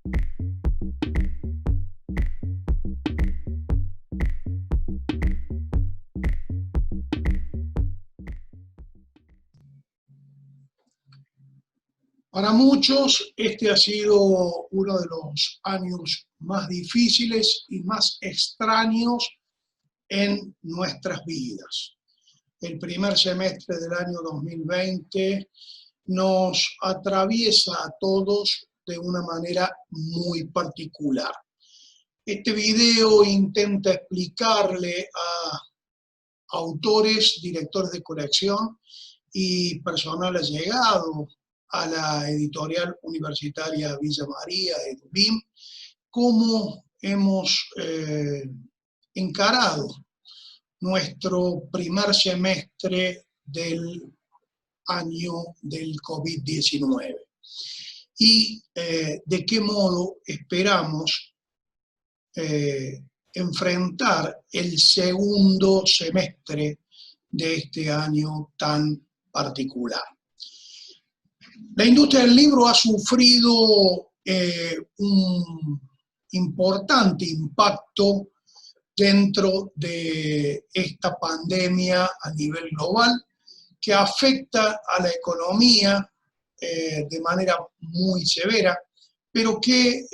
Para muchos, este ha sido uno de los años más difíciles y más extraños en nuestras vidas. El primer semestre del año 2020 nos atraviesa a todos de una manera muy particular. Este video intenta explicarle a autores, directores de colección y personal allegado a la editorial universitaria Villa María, EDUBIM, cómo hemos encarado nuestro primer semestre del año del COVID-19 y de qué modo esperamos enfrentar el segundo semestre de este año tan particular. La industria del libro ha sufrido un importante impacto dentro de esta pandemia a nivel global que afecta a la economía de manera muy severa, pero que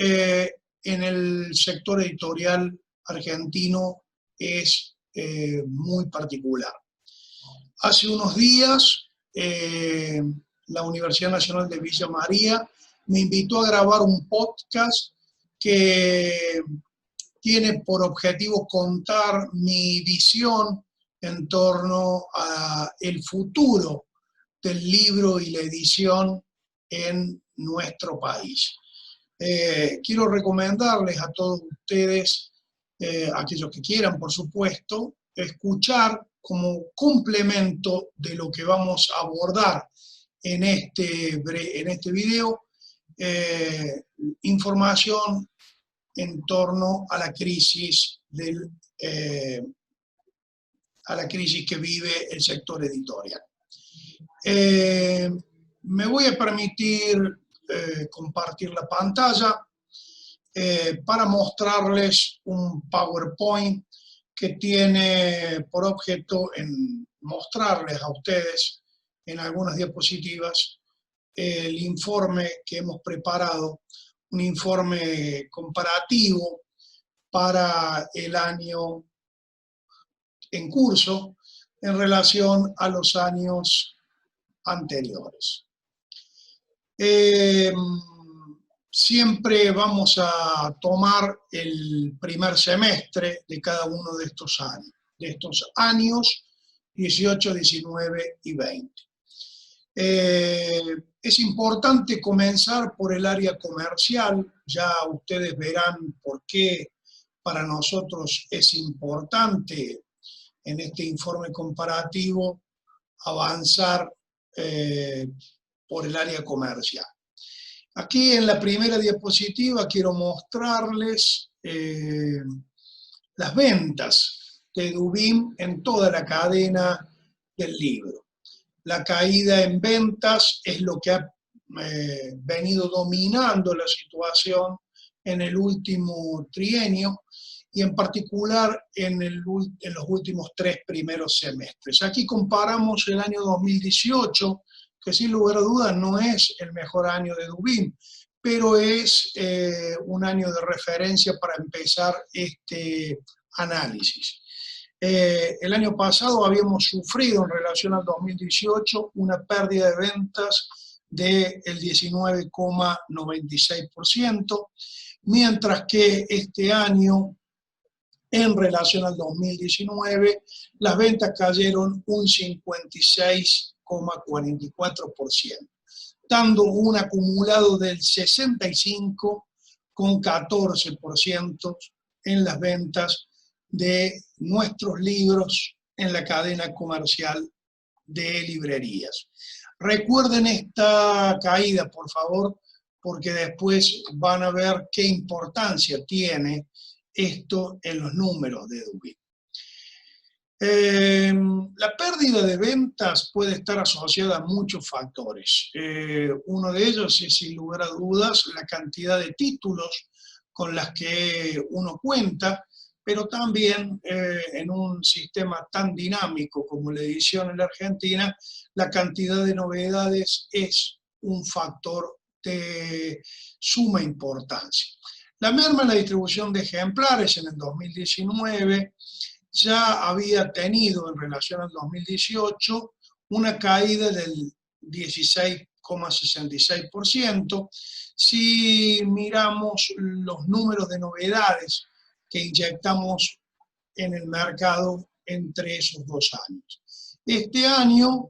en el sector editorial argentino es muy particular. Hace unos días, la Universidad Nacional de Villa María me invitó a grabar un podcast que tiene por objetivo contar mi visión en torno al futuro del libro y la edición en nuestro país. Quiero recomendarles a todos ustedes, aquellos que quieran, por supuesto, escuchar como complemento de lo que vamos a abordar en este video, información en torno a la crisis que vive el sector editorial. Me voy a permitir compartir la pantalla para mostrarles un PowerPoint que tiene por objeto en mostrarles a ustedes en algunas diapositivas el informe que hemos preparado, un informe comparativo para el año en curso en relación a los años anteriores. Siempre vamos a tomar el primer semestre de cada uno de estos años 18, 19 y 20. Es importante comenzar por el área comercial, ya ustedes verán por qué para nosotros es importante en este informe comparativo avanzar por el área comercial. Aquí en la primera diapositiva quiero mostrarles las ventas de EDUBIM en toda la cadena del libro. La caída en ventas es lo que ha venido dominando la situación en el último trienio y en particular en los últimos 3 primeros semestres. Aquí comparamos el año 2018, que sin lugar a dudas no es el mejor año de EDUBIM, pero es un año de referencia para empezar este análisis. El año pasado habíamos sufrido en relación al 2018 una pérdida de ventas del 19,96%, mientras que este año, en relación al 2019, las ventas cayeron un 56,44%, dando un acumulado del 65,14% en las ventas de nuestros libros en la cadena comercial de librerías. Recuerden esta caída, por favor, porque después van a ver qué importancia tiene esto en los números de EDUBIM. La pérdida de ventas puede estar asociada a muchos factores. Uno de ellos es, sin lugar a dudas, la cantidad de títulos con las que uno cuenta, pero también en un sistema tan dinámico como la edición en la Argentina, la cantidad de novedades es un factor de suma importancia. La merma en la distribución de ejemplares en el 2019 ya había tenido en relación al 2018 una caída del 16,66%. Si miramos los números de novedades que inyectamos en el mercado entre esos 2 años. Este año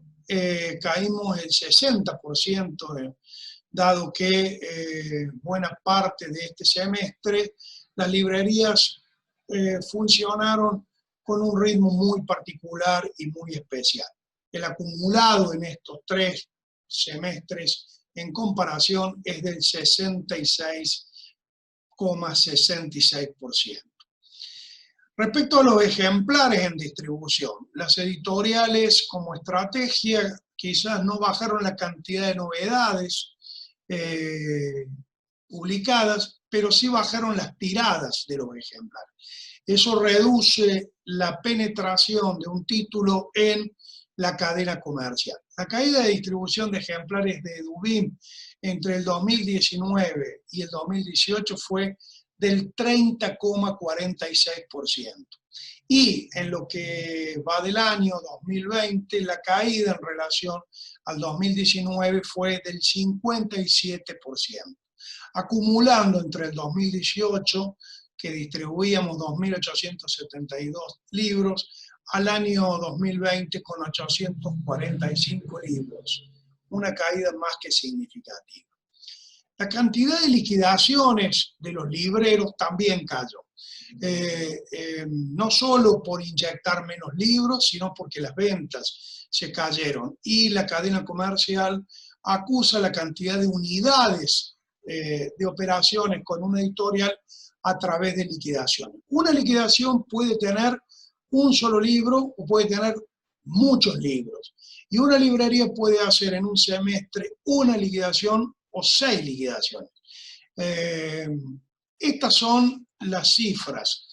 caímos el 60%, dado que buena parte de este semestre las librerías funcionaron con un ritmo muy particular y muy especial. El acumulado en estos 3 semestres en comparación es del 66,66%. Respecto a los ejemplares en distribución, las editoriales como estrategia quizás no bajaron la cantidad de novedades publicadas, pero sí bajaron las tiradas de los ejemplares. Eso reduce la penetración de un título en la cadena comercial. La caída de distribución de ejemplares de Edubim entre el 2019 y el 2018 fue del 30,46%. Y en lo que va del año 2020, la caída en relación al 2019 fue del 57%, acumulando entre el 2018, que distribuíamos 2.872 libros, al año 2020 con 845 libros, una caída más que significativa. La cantidad de liquidaciones de los libreros también cayó. No solo por inyectar menos libros, sino porque las ventas se cayeron y la cadena comercial acusa la cantidad de unidades de operaciones con una editorial a través de liquidaciones. Una liquidación puede tener un solo libro o puede tener muchos libros. Y una librería puede hacer en un semestre una liquidación o 6 liquidaciones. Estas son las cifras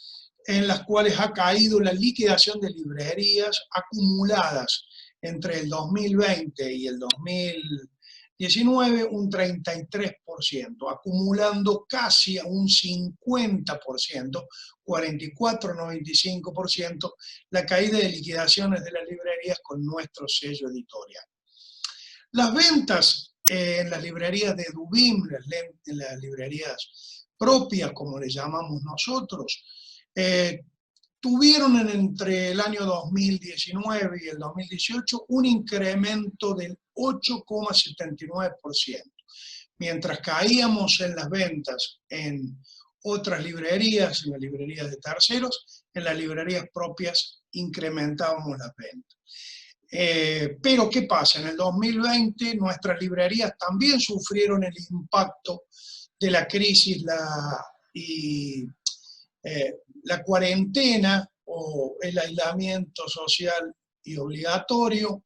en las cuales ha caído la liquidación de librerías acumuladas entre el 2020 y el 2019, un 33%, acumulando casi a un 50%, 44,95%, la caída de liquidaciones de las librerías con nuestro sello editorial. Las ventas en las librerías de Edubim, en las librerías propias, como le llamamos nosotros, tuvieron entre el año 2019 y el 2018 un incremento del 8,79%, mientras caíamos en las ventas en otras librerías, en las librerías de terceros, en las librerías propias incrementábamos las ventas. Pero ¿qué pasa? En el 2020 nuestras librerías también sufrieron el impacto de la crisis la cuarentena o el aislamiento social y obligatorio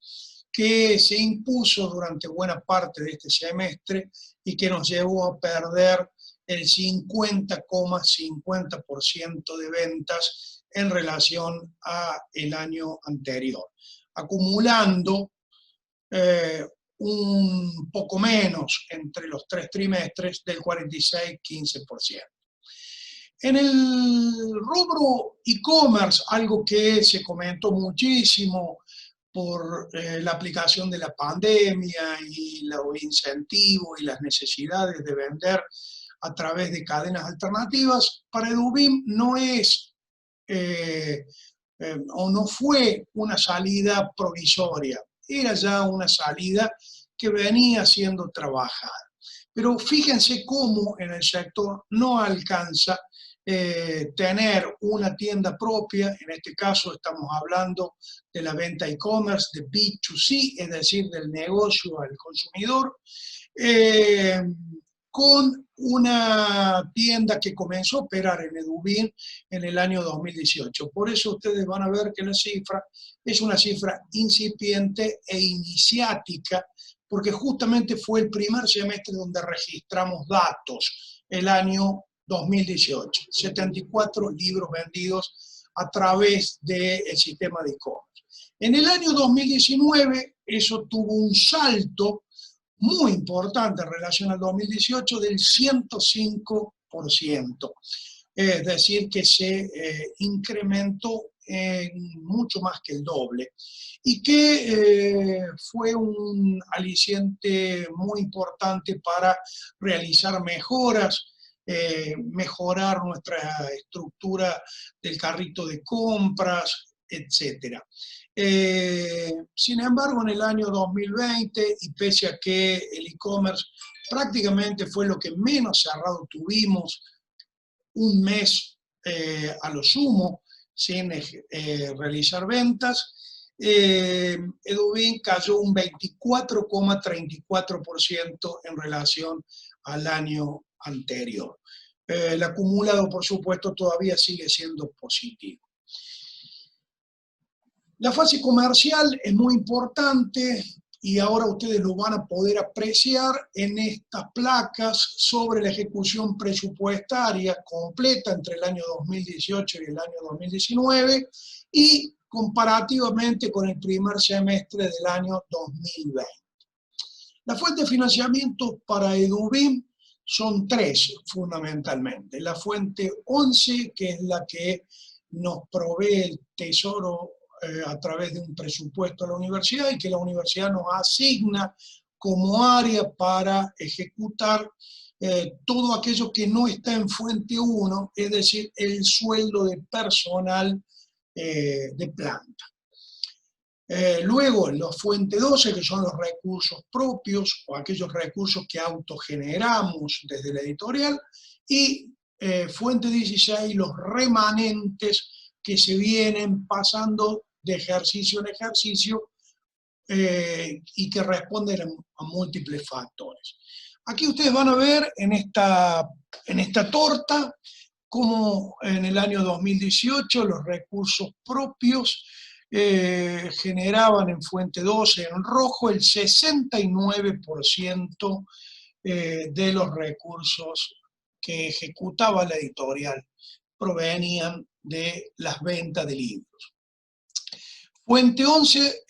que se impuso durante buena parte de este semestre y que nos llevó a perder el 50,50% de ventas en relación al año anterior, acumulando un poco menos entre los 3 trimestres del 46,15%. En el rubro e-commerce, algo que se comentó muchísimo por la aplicación de la pandemia y los incentivos y las necesidades de vender a través de cadenas alternativas, para Edubim no es o no fue una salida provisoria, era ya una salida que venía siendo trabajada. Pero fíjense cómo en el sector no alcanza tener una tienda propia, en este caso estamos hablando de la venta e-commerce, de B2C, es decir, del negocio al consumidor, con una tienda que comenzó a operar en Edubín en el año 2018. Por eso ustedes van a ver que la cifra es una cifra incipiente e iniciática, porque justamente fue el primer semestre donde registramos datos, el año 2018. 74 libros vendidos a través del sistema de e-commerce. En el año 2019 eso tuvo un salto muy importante en relación al 2018 del 105%. Es decir, que se incrementó en mucho más que el doble y que fue un aliciente muy importante para realizar mejoras, mejorar nuestra estructura del carrito de compras, etcétera. Sin embargo, en el año 2020, y pese a que el e-commerce prácticamente fue lo que menos cerrado tuvimos, un mes a lo sumo, sin realizar ventas, Edubín cayó un 24,34% en relación al año anterior. El acumulado, por supuesto, todavía sigue siendo positivo. La fase comercial es muy importante y ahora ustedes lo van a poder apreciar en estas placas sobre la ejecución presupuestaria completa entre el año 2018 y el año 2019 y comparativamente con el primer semestre del año 2020. Las fuentes de financiamiento para Edubín son tres fundamentalmente. La fuente 11, que es la que nos provee el Tesoro a través de un presupuesto a la universidad y que la universidad nos asigna como área para ejecutar todo aquello que no está en fuente 1, es decir, el sueldo de personal de planta. Luego, la fuente 12, que son los recursos propios o aquellos recursos que autogeneramos desde la editorial, y fuente 16, los remanentes que se vienen pasando de ejercicio en ejercicio y que responden a múltiples factores. Aquí ustedes van a ver en esta torta cómo en el año 2018 los recursos propios generaban en fuente 12 en rojo el 69% de los recursos que ejecutaba la editorial provenían de las ventas de libros. Fuente 11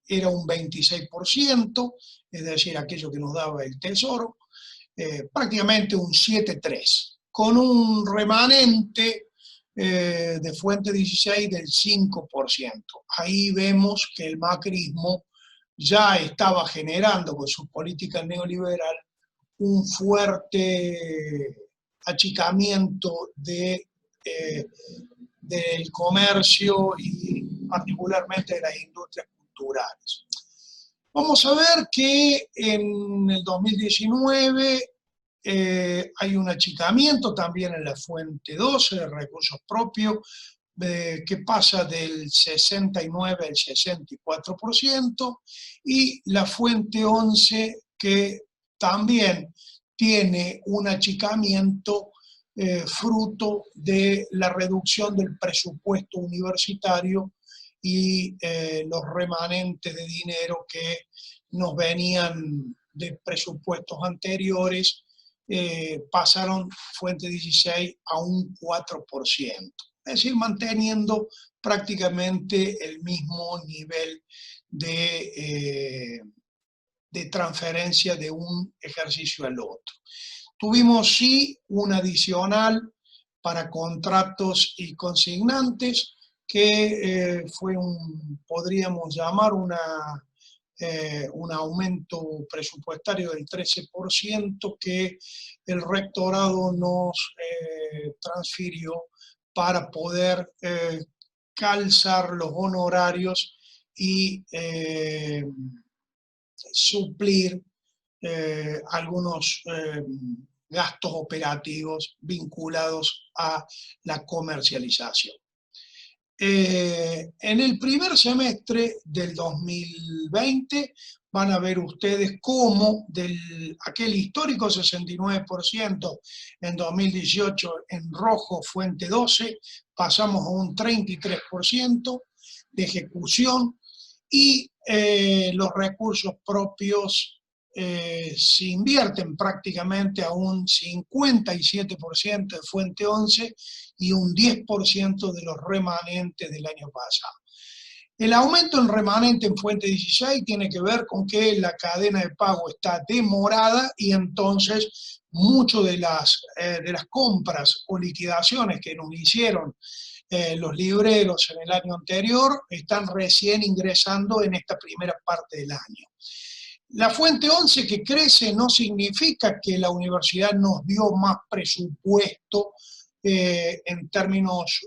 era un 26%, es decir, aquello que nos daba el Tesoro, prácticamente un 7,3%, con un remanente de fuente 16 del 5%. Ahí vemos que el macrismo ya estaba generando con su política neoliberal un fuerte achicamiento del comercio y particularmente de las industrias culturales. Vamos a ver que en el 2019 hay un achicamiento también en la fuente 12 de recursos propios, que pasa del 69 al 64%, y la fuente 11 que también tiene un achicamiento fruto de la reducción del presupuesto universitario y los remanentes de dinero que nos venían de presupuestos anteriores, pasaron fuente 16 a un 4%, es decir, manteniendo prácticamente el mismo nivel de transferencia de un ejercicio al otro. Tuvimos sí un adicional para contratos y consignantes que fue podríamos llamar un aumento presupuestario del 13% que el rectorado nos transfirió para poder calzar los honorarios y suplir algunos gastos operativos vinculados a la comercialización. En el primer semestre del 2020 van a ver ustedes cómo aquel histórico 69% en 2018 en rojo, fuente 12, pasamos a un 33% de ejecución y los recursos propios se invierten prácticamente a un 57% de fuente 11 y un 10% de los remanentes del año pasado. El aumento en remanente en fuente 16 tiene que ver con que la cadena de pago está demorada y entonces muchas de las compras o liquidaciones que nos hicieron los libreros en el año anterior están recién ingresando en esta primera parte del año. La fuente 11 que crece no significa que la universidad nos dio más presupuesto en términos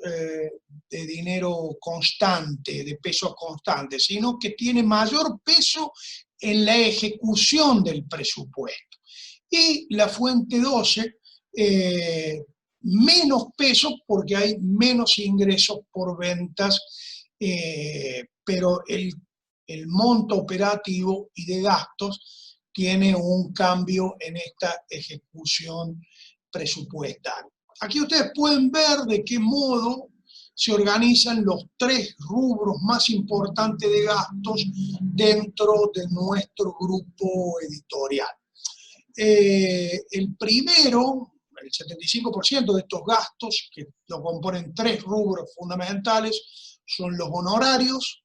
de dinero constante, de pesos constantes, sino que tiene mayor peso en la ejecución del presupuesto. Y la fuente 12, menos peso porque hay menos ingresos por ventas, pero el monto operativo y de gastos tiene un cambio en esta ejecución presupuestaria. Aquí ustedes pueden ver de qué modo se organizan los tres rubros más importantes de gastos dentro de nuestro grupo editorial. El primero, el 75% de estos gastos, que lo componen tres rubros fundamentales, son los honorarios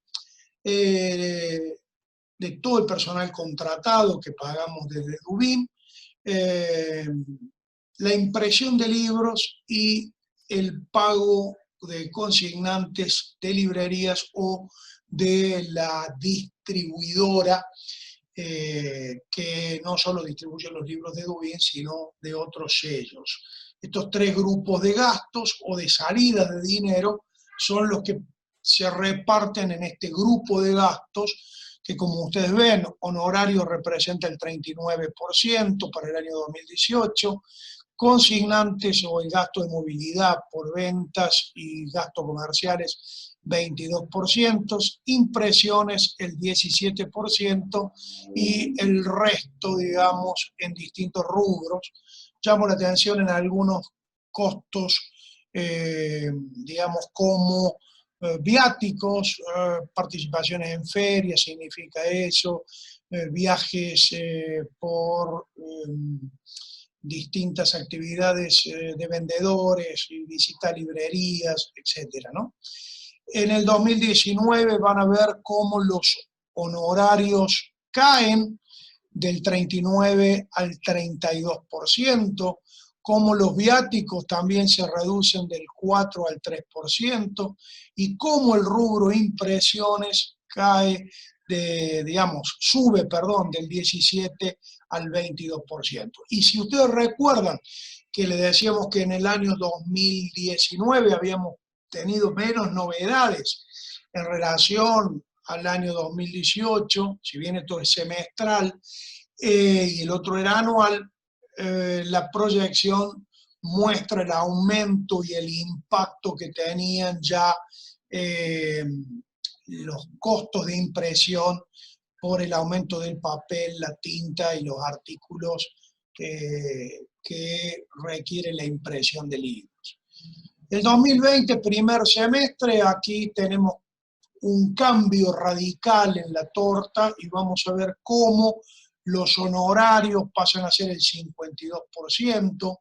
de todo el personal contratado que pagamos desde Dubin, la impresión de libros y el pago de consignantes de librerías o de la distribuidora que no solo distribuye los libros de Dubin, sino de otros sellos. Estos tres grupos de gastos o de salidas de dinero son los que se reparten en este grupo de gastos que, como ustedes ven, honorario representa el 39% para el año 2018, consignantes o el gasto de movilidad por ventas y gastos comerciales 22%, impresiones el 17% y el resto, digamos, en distintos rubros. Llamo la atención en algunos costos, digamos, como viáticos, participaciones en ferias, significa eso, viajes por distintas actividades de vendedores, visita a librerías, etcétera, ¿no? En el 2019 van a ver cómo los honorarios caen del 39 al 32%, cómo los viáticos también se reducen del 4 al 3% y cómo el rubro impresiones cae sube del 17 al 22%. Y si ustedes recuerdan que le decíamos que en el año 2019 habíamos tenido menos novedades en relación al año 2018, si bien esto es semestral y el otro era anual, la proyección muestra el aumento y el impacto que tenían ya los costos de impresión por el aumento del papel, la tinta y los artículos que requieren la impresión de libros. El 2020, primer semestre, aquí tenemos un cambio radical en la torta y vamos a ver cómo los honorarios pasan a ser el 52%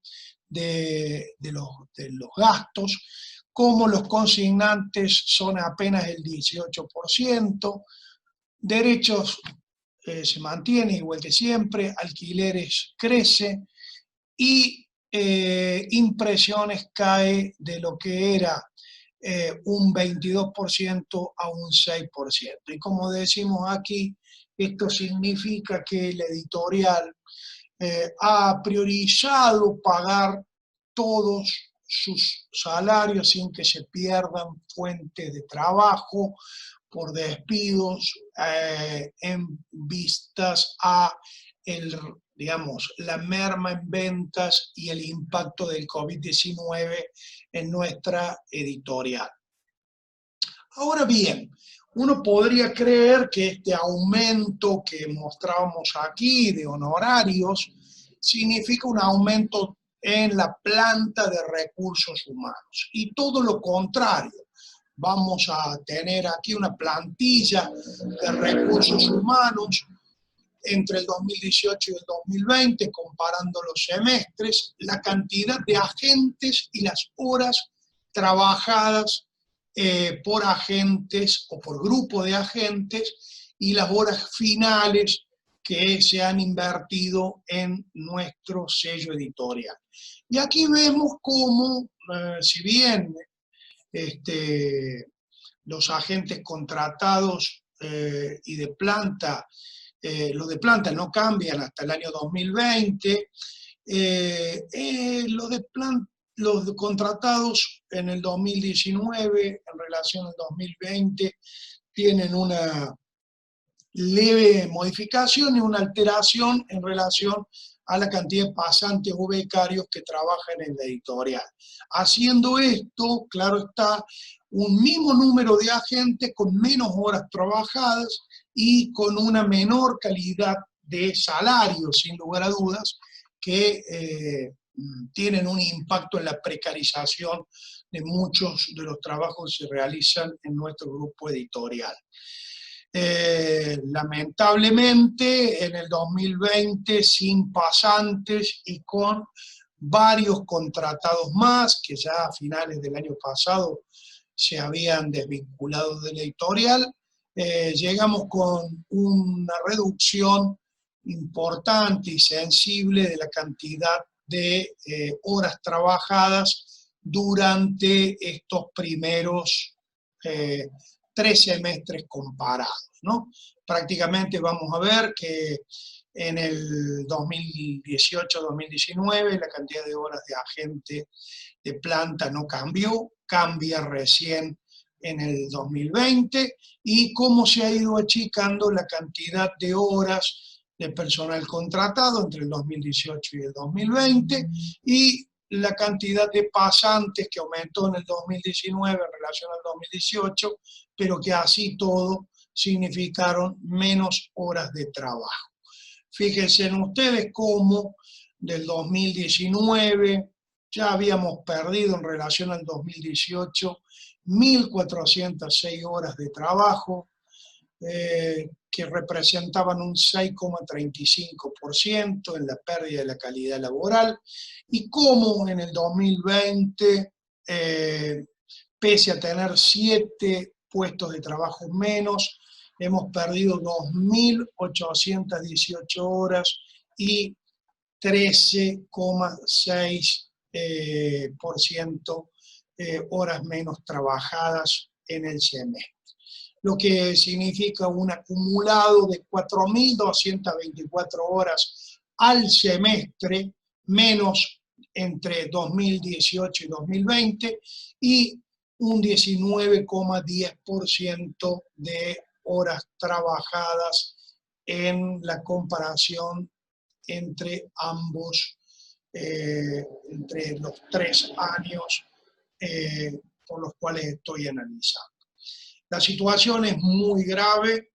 de los gastos, cómo los consignantes son apenas el 18%, derechos se mantiene igual que siempre, alquileres crece y impresiones cae de lo que era un 22% a un 6%. Y como decimos aquí, esto significa que el editorial ha priorizado pagar todos sus salarios sin que se pierdan fuentes de trabajo por despidos en vistas a la merma en ventas y el impacto del COVID-19 en nuestra editorial. Ahora bien, Uno podría creer que este aumento que mostrábamos aquí de honorarios significa un aumento en la planta de recursos humanos. Y todo lo contrario, vamos a tener aquí una plantilla de recursos humanos entre el 2018 y el 2020, comparando los semestres, la cantidad de agentes y las horas trabajadas por agentes o por grupo de agentes y las horas finales que se han invertido en nuestro sello editorial. Y aquí vemos cómo, si bien los agentes contratados y de planta, los de planta no cambian hasta el año 2020, los contratados en el 2019 en relación al 2020 tienen una leve modificación y una alteración en relación a la cantidad de pasantes o becarios que trabajan en la editorial. Haciendo esto, claro está, un mismo número de agentes con menos horas trabajadas y con una menor calidad de salario, sin lugar a dudas, que tienen un impacto en la precarización de muchos de los trabajos que se realizan en nuestro grupo editorial. Lamentablemente en el 2020 sin pasantes y con varios contratados más que ya a finales del año pasado se habían desvinculado de la editorial, llegamos con una reducción importante y sensible de la cantidad de horas trabajadas durante estos primeros 3 semestres comparados, ¿no? Prácticamente vamos a ver que en el 2018-2019 la cantidad de horas de agente de planta no cambió, cambia recién en el 2020, y cómo se ha ido achicando la cantidad de horas de personal contratado entre el 2018 y el 2020, y la cantidad de pasantes que aumentó en el 2019 en relación al 2018, pero que así todo significaron menos horas de trabajo. Fíjense en ustedes cómo del 2019 ya habíamos perdido en relación al 2018 1.406 horas de trabajo, que representaban un 6,35% en la pérdida de la calidad laboral, y cómo en el 2020, pese a tener 7 puestos de trabajo menos, hemos perdido 2.818 horas y 13,6% horas menos trabajadas en el semestre, lo que significa un acumulado de 4.224 horas al semestre, menos entre 2018 y 2020, y un 19,10% de horas trabajadas en la comparación entre ambos, entre los 3 años por los cuales estoy analizando. La situación es muy grave,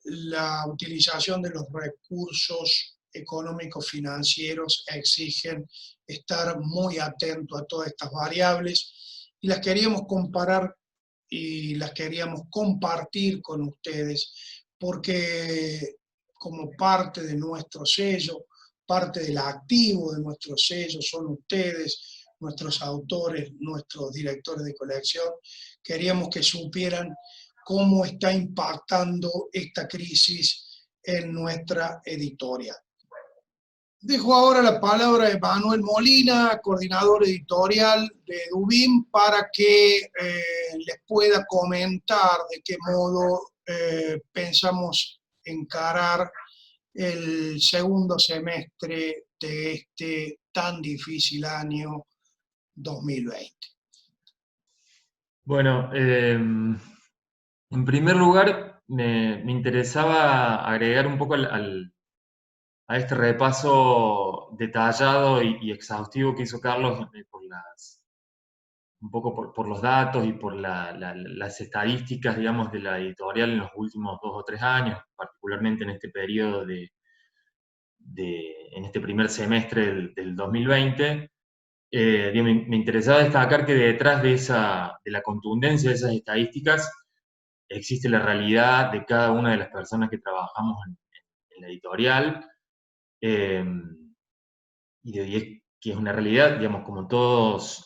la utilización de los recursos económicos financieros exigen estar muy atento a todas estas variables, y las queríamos comparar y las queríamos compartir con ustedes, porque como parte de nuestro sello, parte del activo de nuestro sello son ustedes, nuestros autores, nuestros directores de colección. Queríamos que supieran cómo está impactando esta crisis en nuestra editorial. Dejo ahora la palabra a Manuel Molina, coordinador editorial de Dubim, para que les pueda comentar de qué modo pensamos encarar el segundo semestre de este tan difícil año 2020. Bueno, en primer lugar, me interesaba agregar un poco a este repaso detallado y exhaustivo que hizo Carlos por las un poco por los datos y por las estadísticas, digamos, de la editorial en los últimos 2 o 3 años, particularmente en este periodo en este primer semestre del 2020, me interesaba destacar que detrás de la contundencia de esas estadísticas existe la realidad de cada una de las personas que trabajamos en la editorial, eh, y es que es una realidad, digamos, como todos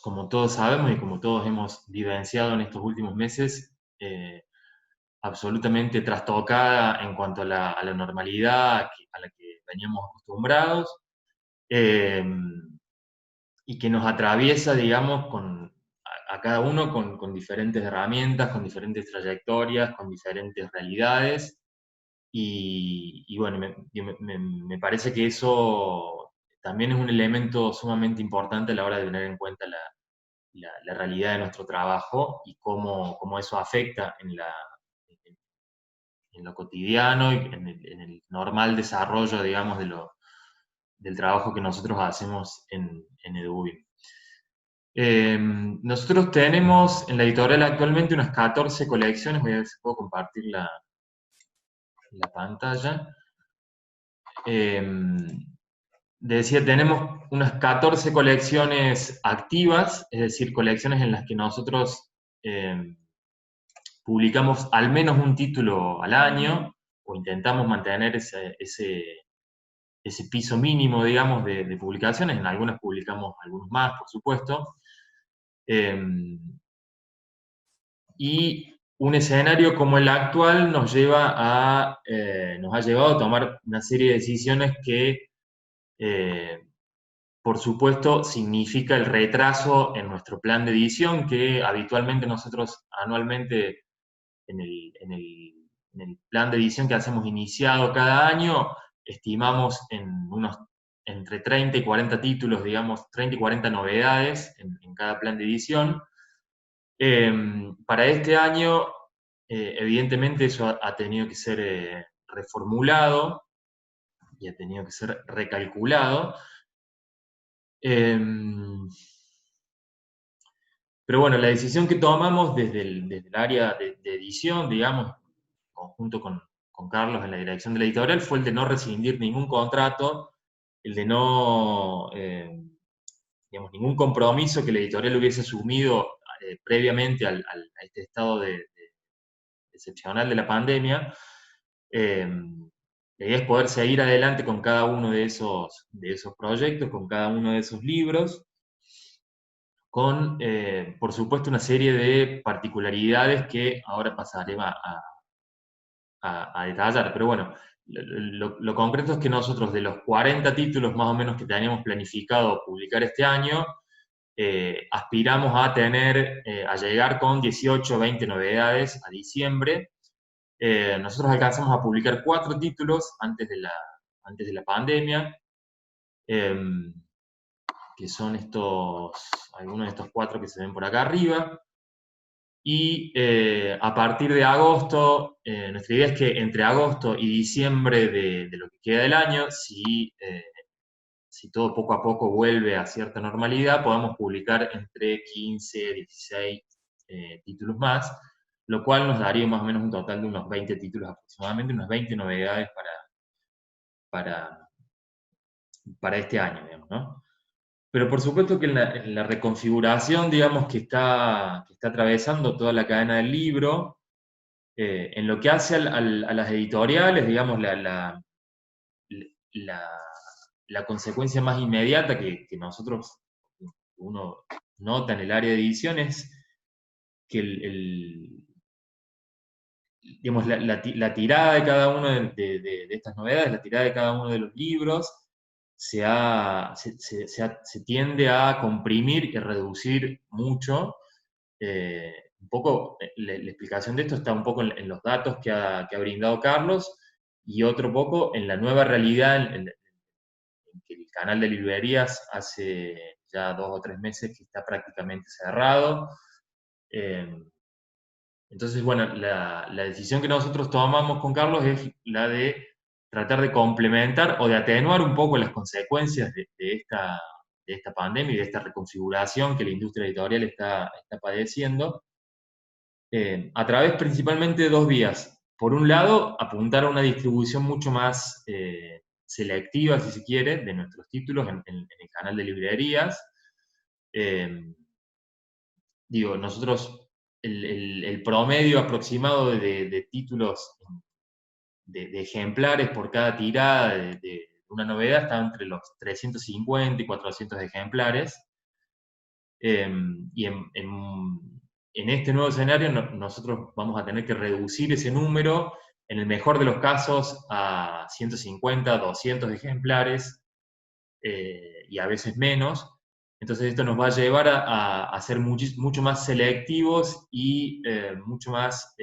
sabemos y como todos hemos vivenciado en estos últimos meses, absolutamente trastocada en cuanto a la normalidad a la que veníamos acostumbrados, eh, y que nos atraviesa, digamos, a cada uno con diferentes herramientas, con diferentes trayectorias, con diferentes realidades. Y bueno, me parece que eso también es un elemento sumamente importante a la hora de tener en cuenta la realidad de nuestro trabajo y cómo eso afecta en lo cotidiano y en el normal desarrollo, digamos, del trabajo que nosotros hacemos en EduBIM. Nosotros tenemos en la editorial actualmente unas 14 colecciones, voy a ver si puedo compartir la pantalla. Decía, tenemos unas 14 colecciones activas, es decir, colecciones en las que nosotros publicamos al menos un título al año, o intentamos mantener ese piso mínimo, digamos, de publicaciones. En algunas publicamos algunos más, por supuesto. Y un escenario como el actual nos ha llevado a tomar una serie de decisiones que, por supuesto, significa el retraso en nuestro plan de edición, que habitualmente nosotros anualmente en el plan de edición que hacemos iniciado cada año, estimamos entre 30 y 40 títulos, digamos, 30 y 40 novedades en cada plan de edición. Para este año, evidentemente, eso ha tenido que ser reformulado y ha tenido que ser recalculado. Pero bueno, la decisión que tomamos desde el área de edición, digamos, en conjunto con Carlos en la dirección de la editorial, fue el de no rescindir ningún contrato, el de no, digamos, ningún compromiso que la editorial hubiese asumido previamente a este estado excepcional de la pandemia. La idea es poder seguir adelante con cada uno de esos proyectos, con cada uno de esos libros, con, por supuesto, una serie de particularidades que ahora pasaré a detallar. Pero bueno, lo concreto es que nosotros, de los 40 títulos más o menos que teníamos planificado publicar este año, aspiramos a a llegar con 18 o 20 novedades a diciembre. Nosotros alcanzamos a publicar 4 títulos antes de la pandemia, que son algunos de estos 4 que se ven por acá arriba. Y a partir de agosto, nuestra idea es que entre agosto y diciembre de lo que queda del año, si todo poco a poco vuelve a cierta normalidad, podamos publicar entre 15, 16 títulos más, lo cual nos daría más o menos un total de unos 20 títulos aproximadamente, unas 20 novedades para este año, digamos, ¿no? Pero por supuesto que en la reconfiguración, digamos, que está atravesando toda la cadena del libro, en lo que hace a las editoriales, digamos, la consecuencia más inmediata que uno nota en el área de edición es que digamos, la tirada de cada uno de estas novedades, la tirada de cada uno de los libros, se tiende a comprimir y reducir mucho. Un poco, la explicación de esto está un poco en los datos que ha brindado Carlos, y otro poco en la nueva realidad en que el canal de librerías hace ya 2 o 3 meses que está prácticamente cerrado. Entonces, bueno, la decisión que nosotros tomamos con Carlos es la de tratar de complementar o de atenuar un poco las consecuencias de esta pandemia y de esta reconfiguración que la industria editorial está padeciendo, a través principalmente de dos vías. Por un lado, apuntar a una distribución mucho más selectiva, si se quiere, de nuestros títulos en el canal de librerías. Nosotros, el promedio aproximado de títulos, de ejemplares por cada tirada de una novedad está entre los 350 y 400 ejemplares. Y en este nuevo escenario nosotros vamos a tener que reducir ese número, en el mejor de los casos, a 150, 200 ejemplares, y a veces menos. Entonces esto nos va a llevar a ser mucho más selectivos y mucho más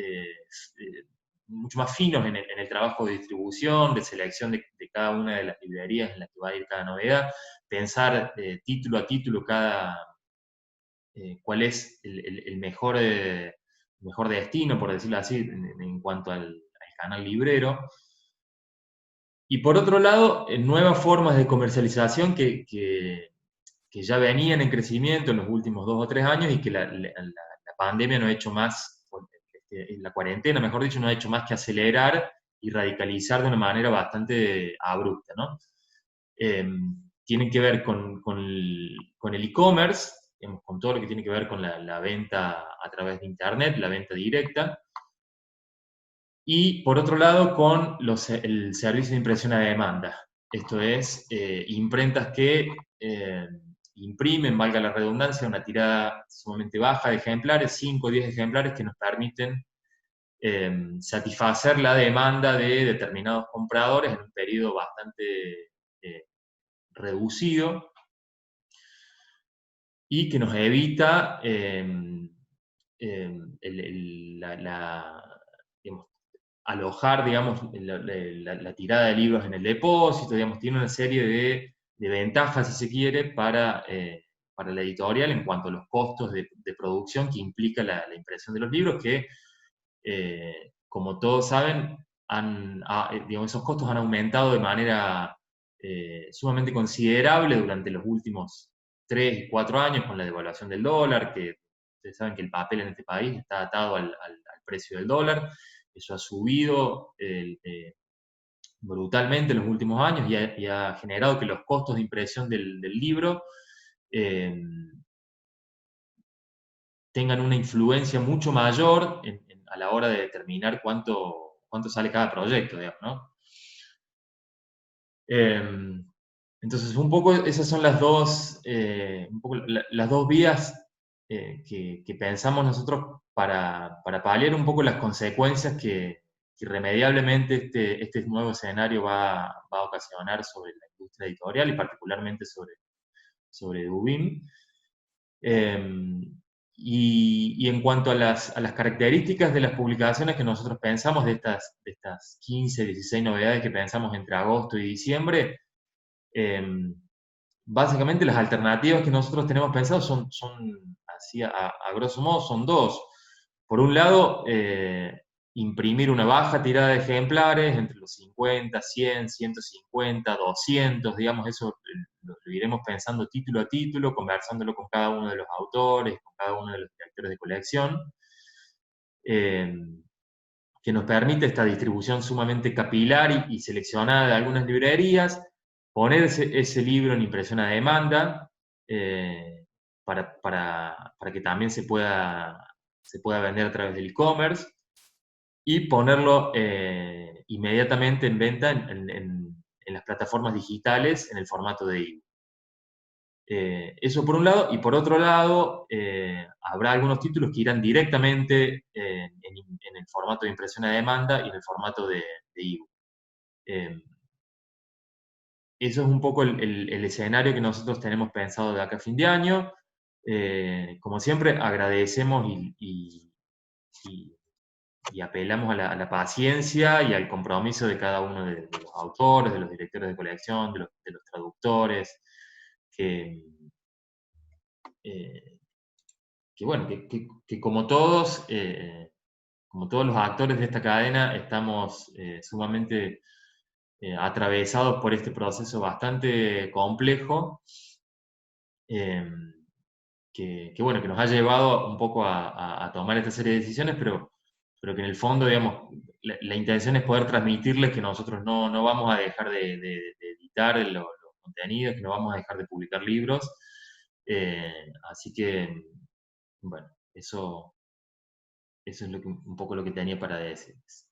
finos en el trabajo de distribución, de selección de cada una de las librerías en las que va a ir cada novedad, pensar título a título cuál es el mejor destino, por decirlo así, en cuanto al canal librero. Y por otro lado, nuevas formas de comercialización que ya venían en crecimiento en los últimos 2 o 3 años y que la pandemia no ha hecho más, la cuarentena, mejor dicho, no ha hecho más que acelerar y radicalizar de una manera bastante abrupta, ¿no? Tienen que ver con el e-commerce, con todo lo que tiene que ver con la venta a través de Internet, la venta directa. Y por otro lado, con el servicio de impresión a demanda. Esto es, imprentas que imprimen, valga la redundancia, una tirada sumamente baja de ejemplares, 5 o 10 ejemplares que nos permiten satisfacer la demanda de determinados compradores en un periodo bastante reducido y que nos evita digamos, alojar, digamos, la tirada de libros en el depósito, digamos, tiene una serie de ventajas, si se quiere, para la editorial en cuanto a los costos de producción que implica la impresión de los libros, que, como todos saben, digamos, esos costos han aumentado de manera sumamente considerable durante los últimos 3 y 4 años con la devaluación del dólar, que ustedes saben que el papel en este país está atado al precio del dólar. Eso ha subido brutalmente en los últimos años y ha generado que los costos de impresión del libro tengan una influencia mucho mayor a la hora de determinar cuánto sale cada proyecto, digamos, ¿no? Entonces, un poco esas son las dos vías que pensamos nosotros para paliar un poco las consecuencias que irremediablemente este nuevo escenario va a ocasionar sobre la industria editorial y particularmente sobre Dubin. Y en cuanto a las características de las publicaciones que nosotros pensamos, de estas 15, 16 novedades que pensamos entre agosto y diciembre, básicamente las alternativas que nosotros tenemos pensadas son así a grosso modo, son dos. Por un lado, imprimir una baja tirada de ejemplares entre los 50, 100, 150, 200, digamos, eso lo iremos pensando título a título, conversándolo con cada uno de los autores, con cada uno de los directores de colección, que nos permite esta distribución sumamente capilar y seleccionada de algunas librerías, poner ese libro en impresión a demanda, para que también se pueda vender a través del e-commerce, y ponerlo inmediatamente en venta en las plataformas digitales en el formato de ebook. Eso por un lado, y por otro lado, habrá algunos títulos que irán directamente en el formato de impresión a demanda y en el formato de ebook. Eso es un poco el escenario que nosotros tenemos pensado de acá a fin de año. Como siempre, agradecemos y apelamos a la paciencia y al compromiso de cada uno de los autores, de los directores de colección, de los traductores, que bueno, que como todos los actores de esta cadena, estamos sumamente atravesados por este proceso bastante complejo bueno, que nos ha llevado un poco a tomar esta serie de decisiones, pero que en el fondo, digamos, la intención es poder transmitirles que nosotros no vamos a dejar de editar los contenidos, que no vamos a dejar de publicar libros. Así que, bueno, eso es un poco lo que tenía para decirles.